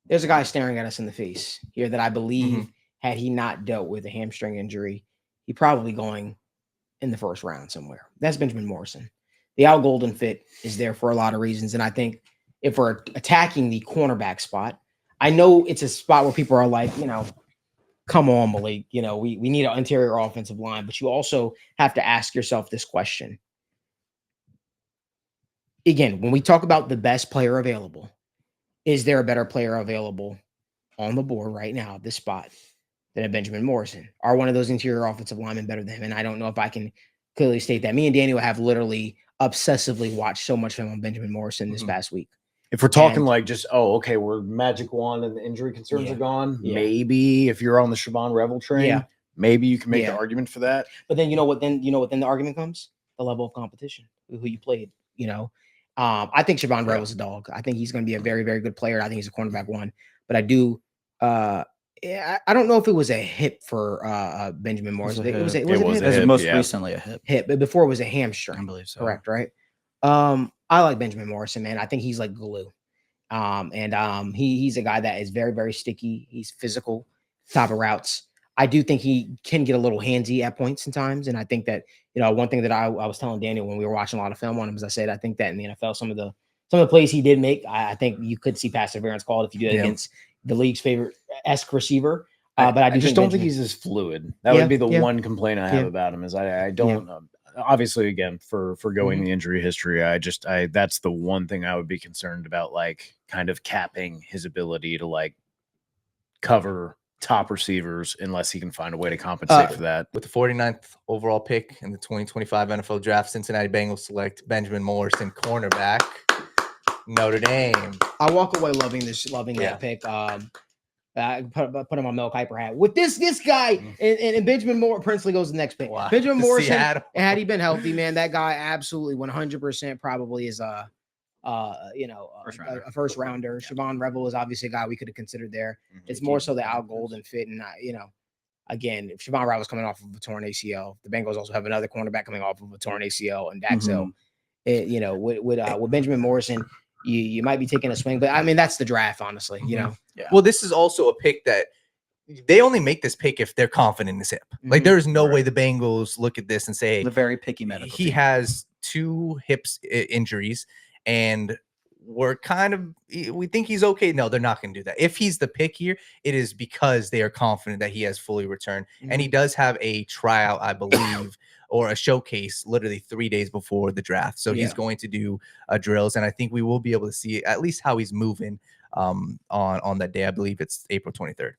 there's a guy staring at us in the face here that I Mm-hmm. believe had he not dealt with a hamstring injury, he probably going in the first round somewhere. That's Benjamin Morrison. The Al Golden fit is there for a lot of reasons. And I think if we're attacking the cornerback spot, I know it's a spot where people are like, come on, Malik, we need an interior offensive line, but you also have to ask yourself this question. Again, when we talk about the best player available, is there a better player available on the board right now at this spot than a Benjamin Morrison? Are one of those interior offensive linemen better than him? And I don't know if I can clearly state that. Me and Daniel have literally obsessively watched so much film on Benjamin Morrison this past week. If we're talking like just, okay, we're magic wand and the injury concerns are gone, maybe if you're on the Siobhan Revel train, maybe you can make the argument for that. But then then the argument comes? The level of competition, who you played, I think Siobhan Revel's a dog. I think he's going to be a very, very good player. I think he's a cornerback one. But I do I don't know if it was a hip for Benjamin Morrison. It was most recently a hip, but before it was a hamstring. I believe so. Correct, right? I like Benjamin Morrison, man. I think he's like glue. He's a guy that is very, very sticky. He's physical, top of routes. I do think he can get a little handsy at points and times. And I think that, one thing that I was telling Daniel when we were watching a lot of film on him, as I said, I think that in the NFL, some of the plays he did make, I think you could see pass interference called if you do it against the league's favorite esque receiver. But I just don't think he's as fluid. That would be the one complaint I have about him is I don't obviously again for going the injury history. That's the one thing I would be concerned about, like kind of capping his ability to like cover top receivers unless he can find a way to compensate for that. With the 49th overall pick in the 2025 NFL draft, Cincinnati Bengals select Benjamin Morrison, cornerback, Notre Dame. I walk away loving that pick. I put on my Mel Kiper hat with this guy and Benjamin Moore. Princely goes the next pick. Wow. Benjamin Morrison, and had he been healthy, man, that guy absolutely 100% probably is a first rounder. Yeah. Siobhan Revel is obviously a guy we could have considered there. It's more so the Al Golden fit, and again, if Siobhan Revel is coming off of a torn ACL, the Bengals also have another cornerback coming off of a torn ACL, and Dax Hill. With Benjamin Morrison, you might be taking a swing, but I mean that's the draft, honestly. Yeah. Well, this is also a pick that they only make this pick if they're confident in his hip. Like there's no way the Bengals look at this and say the very picky medical. He has 2 hips injuries, and we think he's okay. No, they're not going to do that. If he's the pick here, it is because they are confident that he has fully returned, and he does have a tryout, I believe. Or a showcase literally 3 days before the draft. So he's going to do drills. And I think we will be able to see at least how he's moving on that day. I believe it's April 23rd.